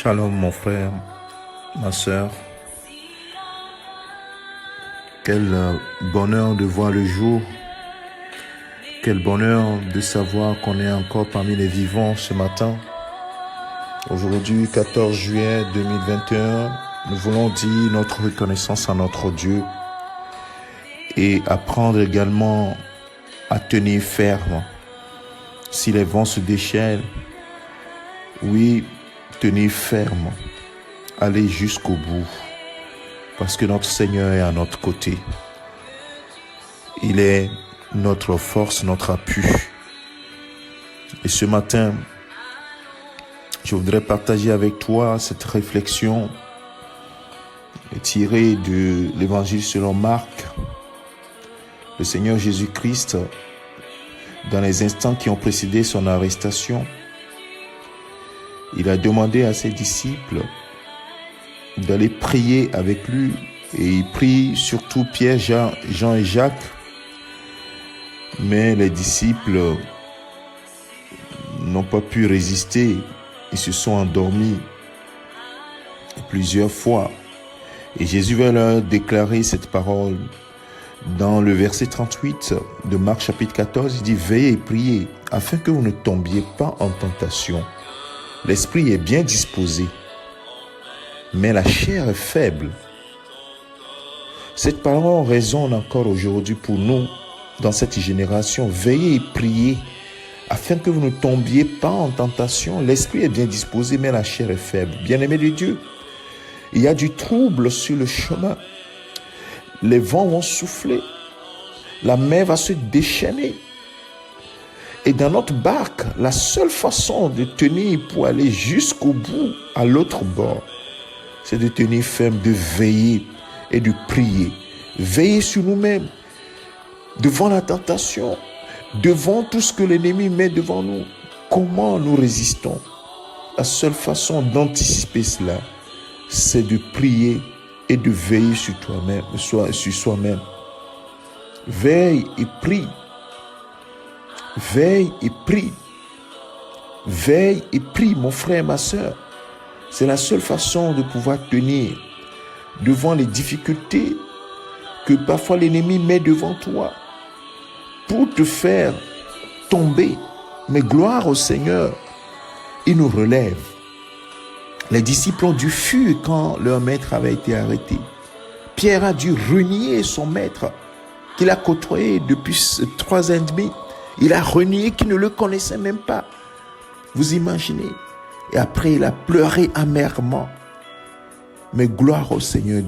Shalom mon frère, ma sœur. Quel bonheur de voir le jour. Quel bonheur de savoir qu'on est encore parmi les vivants ce matin. Aujourd'hui, 14 juillet 2021, nous voulons dire notre reconnaissance à notre Dieu et apprendre également à tenir ferme. Si les vents se déchaînent, oui, tenir ferme, aller jusqu'au bout, parce que notre Seigneur est à notre côté. Il est notre force, notre appui. Et ce matin, je voudrais partager avec toi cette réflexion tirée de l'Évangile selon Marc. Le Seigneur Jésus-Christ, dans les instants qui ont précédé son arrestation, il a demandé à ses disciples d'aller prier avec lui. Et il prie surtout Pierre, Jean et Jacques. Mais les disciples n'ont pas pu résister. Ils se sont endormis plusieurs fois. Et Jésus va leur déclarer cette parole. Dans le verset 38 de Marc chapitre 14, il dit « Veillez et priez, afin que vous ne tombiez pas en tentation. L'esprit est bien disposé, mais la chair est faible. » Cette parole résonne encore aujourd'hui pour nous, dans cette génération. Veillez et priez, afin que vous ne tombiez pas en tentation. L'esprit est bien disposé, mais la chair est faible. Bien-aimés de Dieu, il y a du trouble sur le chemin. Les vents vont souffler. La mer va se déchaîner. Et dans notre barque, la seule façon de tenir pour aller jusqu'au bout, à l'autre bord, c'est de tenir ferme, de veiller et de prier. Veiller sur nous-mêmes, devant la tentation, devant tout ce que l'ennemi met devant nous. Comment nous résistons? La seule façon d'anticiper cela, c'est de prier et de veiller sur toi-même, sur soi-même. Veille et prie. Veille et prie. Veille et prie, mon frère, ma sœur. C'est la seule façon de pouvoir tenir devant les difficultés que parfois l'ennemi met devant toi pour te faire tomber. Mais gloire au Seigneur, il nous relève. Les disciples ont dû fuir quand leur maître avait été arrêté. Pierre a dû renier son maître qu'il a côtoyé depuis 3 ans et demi. Il a renié qu'il ne le connaissait même pas. Vous imaginez? Et après, il a pleuré amèrement. Mais gloire au Seigneur.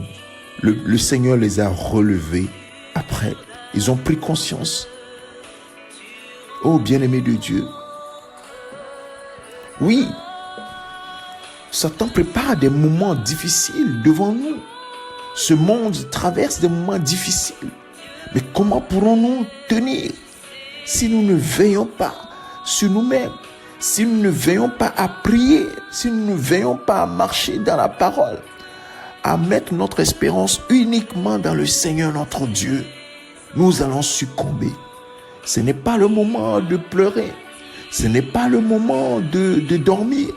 Le Seigneur les a relevés. Après, ils ont pris conscience. Oh, bien-aimé de Dieu. Oui, Satan prépare des moments difficiles devant nous. Ce monde traverse des moments difficiles. Mais comment pourrons-nous tenir si nous ne veillons pas sur nous-mêmes, si nous ne veillons pas à prier, si nous ne veillons pas à marcher dans la parole, à mettre notre espérance uniquement dans le Seigneur notre Dieu? Nous allons succomber. Ce n'est pas le moment de pleurer. Ce n'est pas le moment de dormir.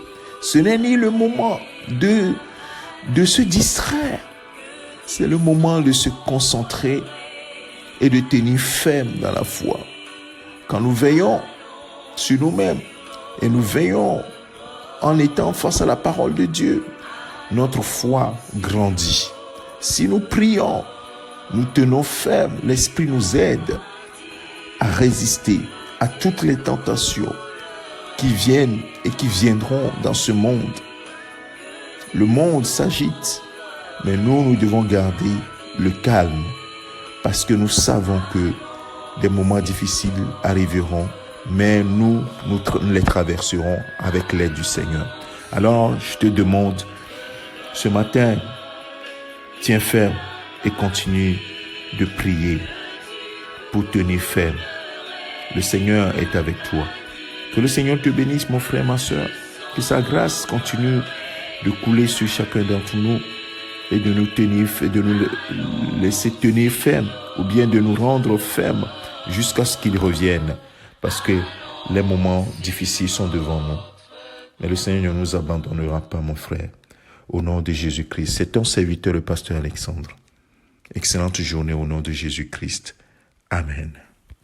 Ce n'est ni le moment de se distraire. C'est le moment de se concentrer et de tenir ferme dans la foi. Quand nous veillons sur nous-mêmes et nous veillons en étant face à la parole de Dieu, notre foi grandit. Si nous prions, nous tenons ferme, l'Esprit nous aide à résister à toutes les tentations qui viennent et qui viendront dans ce monde. Le monde s'agite, mais nous devons garder le calme parce que nous savons que des moments difficiles arriveront, mais nous les traverserons avec l'aide du Seigneur. Alors, je te demande, ce matin, tiens ferme et continue de prier pour tenir ferme. Le Seigneur est avec toi. Que le Seigneur te bénisse, mon frère, ma sœur. Que sa grâce continue de couler sur chacun d'entre nous et de nous tenir, et de nous laisser tenir ferme, ou bien de nous rendre fermes jusqu'à ce qu'il revienne, parce que les moments difficiles sont devant nous. Mais le Seigneur ne nous abandonnera pas, mon frère. Au nom de Jésus-Christ. C'est ton serviteur, le pasteur Alexandre. Excellente journée au nom de Jésus-Christ. Amen.